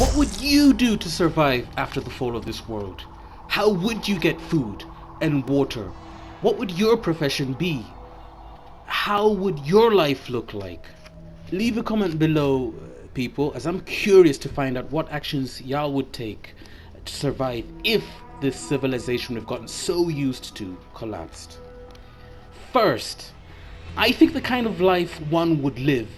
What would you do to survive after the fall of this world? How would you get food and water? What would your profession be? How would your life look like? Leave a comment below, people, as I'm curious to find out what actions y'all would take to survive if this civilization we've gotten so used to collapsed. First, I think the kind of life one would live,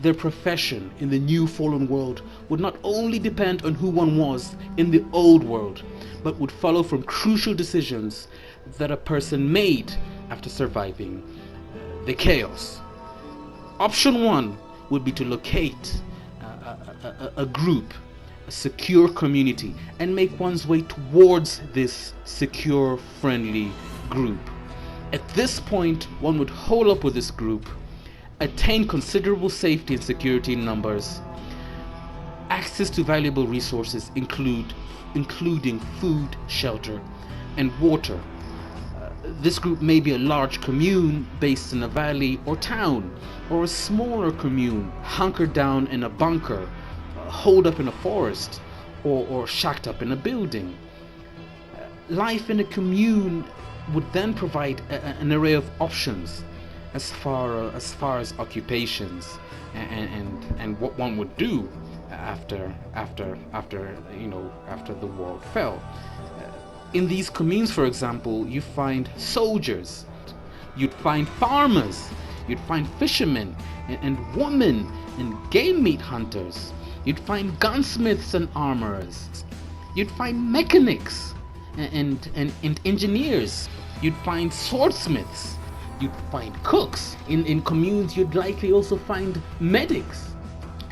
their profession in the new fallen world, would not only depend on who one was in the old world, but would follow from crucial decisions that a person made after surviving the chaos. Option 1 would be to locate a group, a secure community, and make one's way towards this secure, friendly group. At this point, one would hole up with this group, attain considerable safety and security in numbers, access to valuable resources including food, shelter, and water. This group may be a large commune based in a valley or town, or a smaller commune hunkered down in a bunker, holed up in a forest, or shacked up in a building. Life in a commune would then provide an array of options as far as occupations and what one would do after the world fell. In these communes, for example, you find soldiers, you'd find farmers, you'd find fishermen and women and game meat hunters, you'd find gunsmiths and armorers, you'd find mechanics and engineers, you'd find swordsmiths, you'd find cooks. In communes, you'd likely also find medics.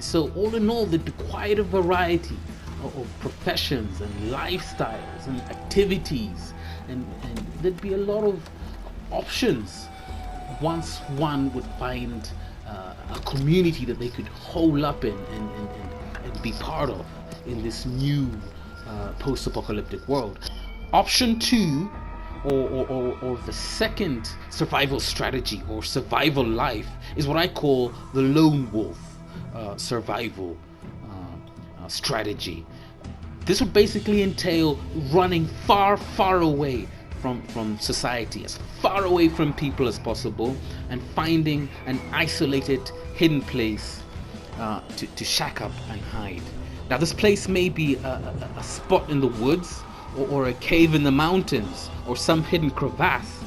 So all in all, there'd be quite a variety of professions and lifestyles and activities, and there'd be a lot of options once one would find a community that they could hole up in and be part of in this new post-apocalyptic world. Option 2, or the second survival strategy or survival life, is what I call the lone wolf survival strategy. This would basically entail running far away from society, as far away from people as possible, and finding an isolated, hidden place to shack up and hide. Now, this place may be a spot in the woods, or a cave in the mountains, or some hidden crevasse.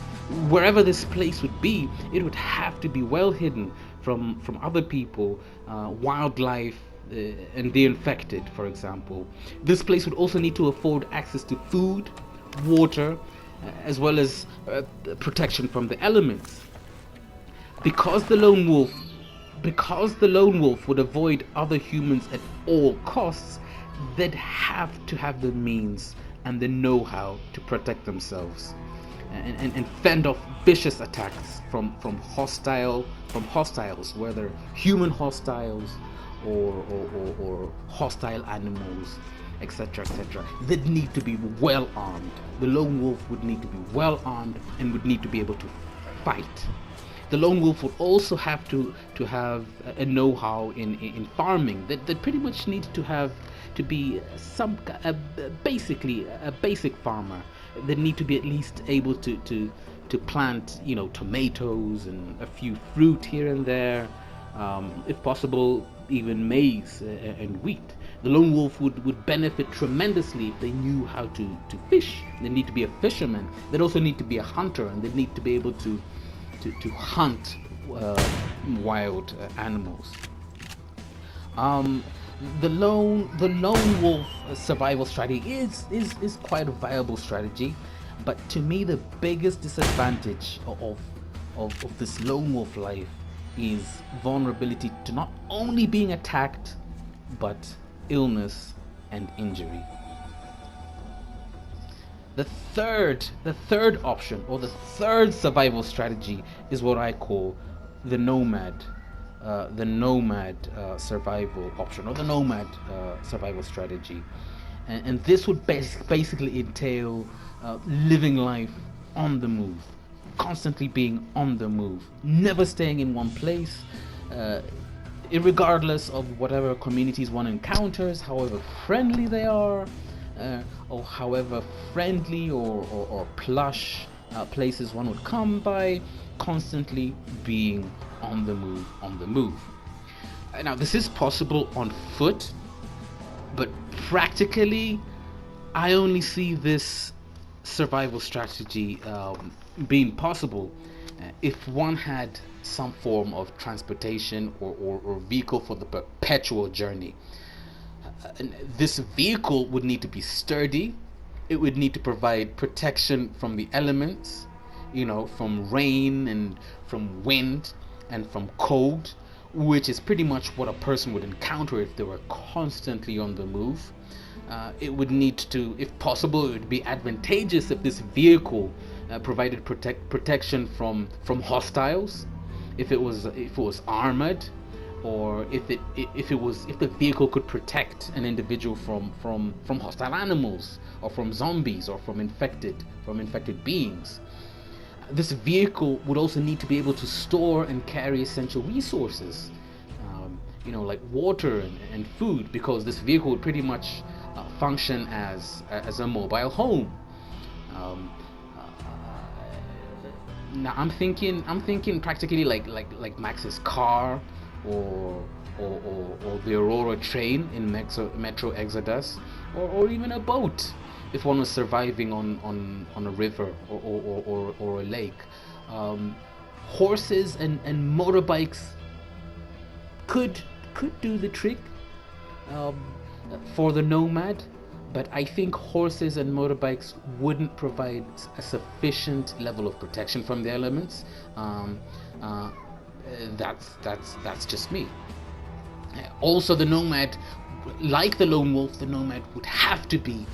Wherever this place would be, it would have to be well hidden from other people, wildlife, and the infected, for example. This place would also need to afford access to food, water, as well as protection from the elements. Because the lone wolf would avoid other humans at all costs, they'd have to have the means and the know-how to protect themselves and fend off vicious attacks from hostiles, whether human hostiles or hostile animals, etc. They'd need to be well armed. The lone wolf would need to be well armed and would need to be able to fight. The lone wolf would also have to have a know-how in farming. That pretty much needs to be basically a basic farmer. They need to be at least able to plant, tomatoes and a few fruit here and there, if possible even maize and wheat. The lone wolf would benefit tremendously if they knew how to fish. They need to be a fisherman. They'd also need to be a hunter, and they'd need to be able to hunt wild animals. The lone wolf survival strategy is quite a viable strategy, but to me the biggest disadvantage of this lone wolf life is vulnerability to not only being attacked, but illness and injury. The third option, or the third survival strategy, is what I call the nomad survival option, or the nomad survival strategy. And this would basically entail living life on the move, constantly being on the move, never staying in one place, Irregardless of whatever communities one encounters, however friendly they are, or however friendly or plush places one would come by, constantly being on the move, on the move. Now, this is possible on foot, but practically, I only see this survival strategy being possible if one had some form of transportation or vehicle for the perpetual journey. And this vehicle would need to be sturdy. It would need to provide protection from the elements, from rain and from wind and from cold, which is pretty much what a person would encounter if they were constantly on the move. It would need to, if possible, it would be advantageous if this vehicle provided protection from hostiles, if it was armored, or if the vehicle could protect an individual from hostile animals, or from zombies, or from infected beings. This vehicle would also need to be able to store and carry essential resources, like water and food, because this vehicle would pretty much function as a mobile home. Now I'm thinking practically like Max's car, or the Aurora train in Metro Exodus, or even a boat if one was surviving on a river or a lake. Horses and motorbikes could do the trick for the nomad, but I think horses and motorbikes wouldn't provide a sufficient level of protection from the elements. That's just me. Also, the nomad, like the lone wolf, the nomad would have to be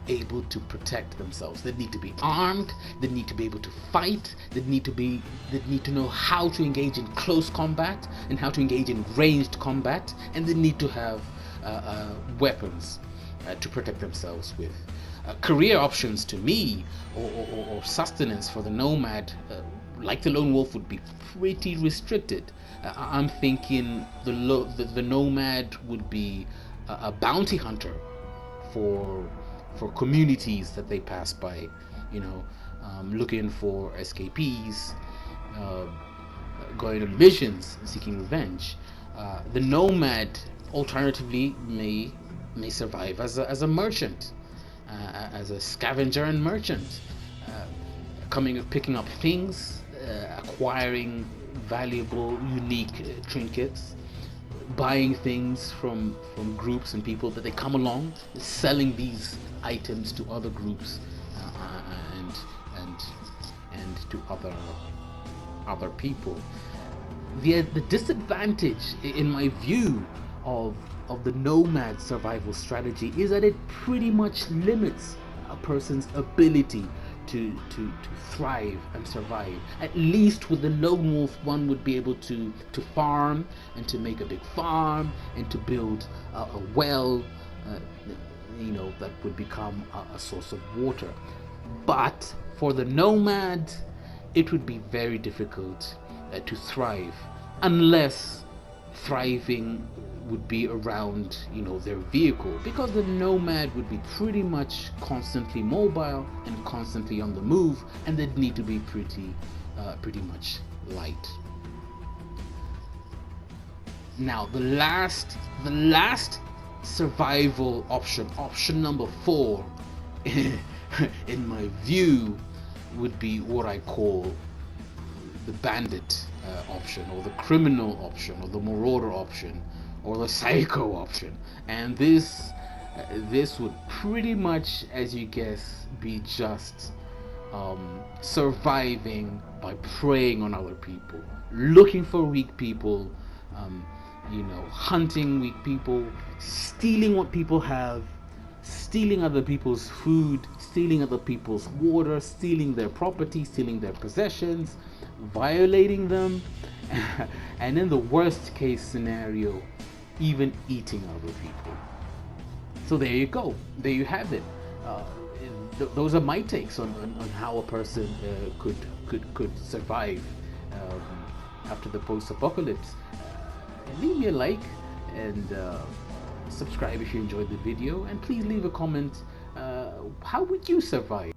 able to protect themselves. They need to be armed. They need to be able to fight. They need to know how to engage in close combat and how to engage in ranged combat, and they need to have weapons to protect themselves with. Career options to me, or sustenance for the nomad, like the lone wolf, would be pretty restricted. I'm thinking the nomad would be a bounty hunter for communities that they pass by, looking for escapees, going on missions, seeking revenge. The nomad, alternatively, may survive as a merchant, as a scavenger and merchant, picking up things, acquiring valuable, unique trinkets, buying things from groups and people that they come along, selling these items to other groups, and to other people. The disadvantage, in my view, of the nomad survival strategy is that it pretty much limits a person's ability to thrive and survive. At least with the lone wolf, one would be able to farm and to make a big farm and to build a well, that would become a source of water. But for the nomad, it would be very difficult to thrive, unless thriving would be around their vehicle, because the nomad would be pretty much constantly mobile and constantly on the move, and they'd need to be pretty much light. Now the last survival option number 4 in my view would be what I call the bandit option, or the criminal option, or the marauder option, or the psycho option. And this would pretty much, as you guess, be just surviving by preying on other people, looking for weak people, hunting weak people, stealing what people have, stealing other people's food, stealing other people's water, stealing their property, stealing their possessions, violating them, and in the worst case scenario, even eating other people. So there you go. There you have it. Those are my takes on how a person could survive after the post-apocalypse. leave me a like and subscribe if you enjoyed the video, and please leave a comment. How would you survive?